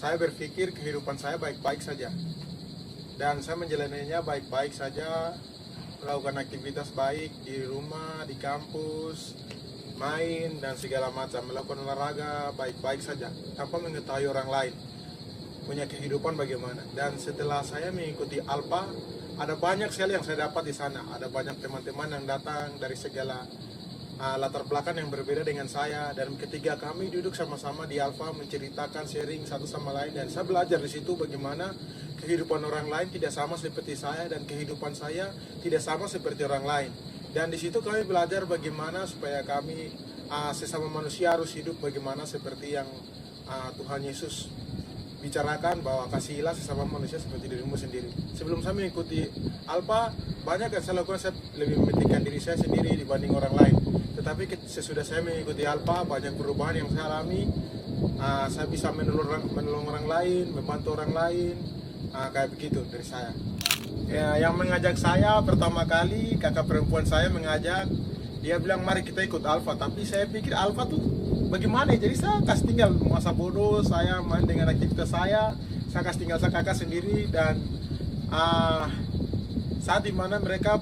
saya berpikir kehidupan saya baik-baik saja. Dan saya menjalaninya baik-baik saja, melakukan aktivitas baik di rumah, di kampus, main, dan segala macam. Melakukan olahraga baik-baik saja, tanpa mengetahui orang lain punya kehidupan bagaimana. Dan setelah saya mengikuti Alpha, ada banyak sekali yang saya dapat di sana. Ada banyak teman-teman yang datang dari segala latar belakang yang berbeda dengan saya, dan ketika kami duduk sama-sama di Alpha menceritakan sharing satu sama lain, dan saya belajar di situ bagaimana kehidupan orang lain tidak sama seperti saya dan kehidupan saya tidak sama seperti orang lain. Dan di situ kami belajar bagaimana supaya kami sesama manusia harus hidup bagaimana seperti yang Tuhan Yesus bicarakan, bahwa kasihilah sesama manusia seperti dirimu sendiri. Sebelum saya mengikuti Alpha, banyak yang saya lakukan, saya lebih mementingkan diri saya sendiri dibanding orang lain. Tetapi sesudah saya mengikuti Alpha, banyak perubahan yang saya alami. Saya bisa menolong orang lain, membantu orang lain, kayak begitu dari saya. Yang mengajak saya pertama kali, kakak perempuan saya mengajak, dia bilang mari kita ikut Alpha. Tapi saya pikir Alpha tuh bagaimana, jadi saya kasih tinggal masa bodoh, saya main dengan aktivitas saya kasih tinggal saya kakak sendiri. Dan saat dimana mereka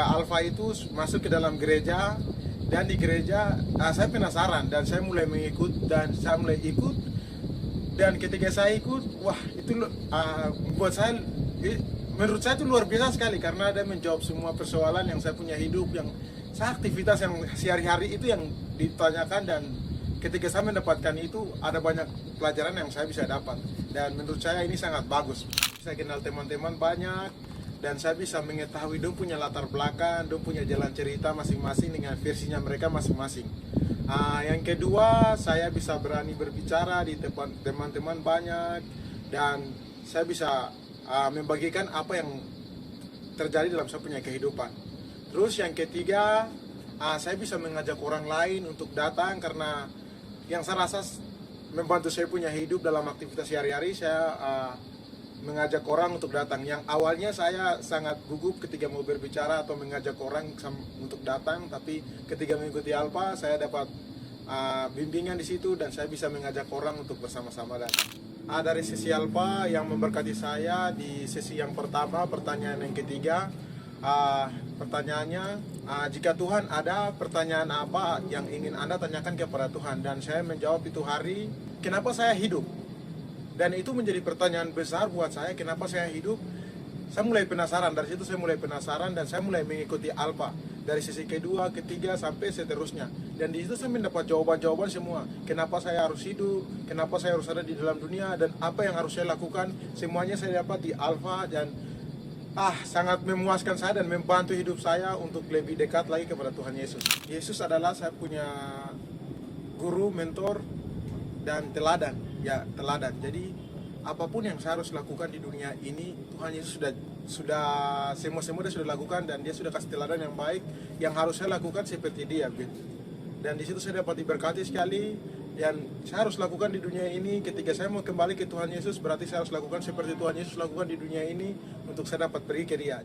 Alpha itu masuk ke dalam gereja, dan di gereja saya penasaran dan saya mulai mengikut, dan saya mulai ikut. Dan ketika saya ikut, wah itu buat saya, menurut saya itu luar biasa sekali, karena ada menjawab semua persoalan yang saya punya hidup, yang saya aktivitas yang sehari-hari itu yang ditanyakan. Dan ketika saya mendapatkan itu, ada banyak pelajaran yang saya bisa dapat, dan menurut saya ini sangat bagus. Saya kenal teman-teman banyak, dan saya bisa mengetahui dong punya latar belakang, dong punya jalan cerita masing-masing dengan versinya mereka masing-masing. Yang kedua, saya bisa berani berbicara di depan teman-teman banyak, dan saya bisa membagikan apa yang terjadi dalam saya punya kehidupan. Terus yang ketiga, saya bisa mengajak orang lain untuk datang, karena yang saya rasa membantu saya punya hidup dalam aktivitas sehari-hari. Saya mengajak orang untuk datang. Yang awalnya saya sangat gugup ketika mau berbicara atau mengajak orang untuk datang, tapi ketika mengikuti Alpha, saya dapat bimbingan di situ, dan saya bisa mengajak orang untuk bersama-sama datang. Dari sesi Alpha yang memberkati saya di sesi yang pertama, pertanyaan yang ketiga, pertanyaannya, jika Tuhan ada, pertanyaan apa yang ingin Anda tanyakan kepada Tuhan? Dan saya menjawab itu hari, kenapa saya hidup? Dan itu menjadi pertanyaan besar buat saya, kenapa saya hidup? Saya mulai penasaran, dari situ saya mulai penasaran, dan saya mulai mengikuti Alpha dari sesi kedua, ketiga, sampai seterusnya. Dan di situ saya mendapat jawaban-jawaban semua. Kenapa saya harus hidup, kenapa saya harus ada di dalam dunia, dan apa yang harus saya lakukan. Semuanya saya dapat di Alpha, dan sangat memuaskan saya dan membantu hidup saya untuk lebih dekat lagi kepada Tuhan Yesus. Yesus adalah saya punya guru, mentor, dan teladan. Ya, teladan. Jadi apapun yang saya harus lakukan di dunia ini, Tuhan Yesus sudah semua dia sudah lakukan, dan dia sudah kasih teladan yang baik yang harus saya lakukan seperti dia, gitu. Dan di situ saya dapat diberkati sekali, dan saya harus lakukan di dunia ini. Ketika saya mau kembali ke Tuhan Yesus, berarti saya harus lakukan seperti Tuhan Yesus lakukan di dunia ini, untuk saya dapat pergi ke Dia.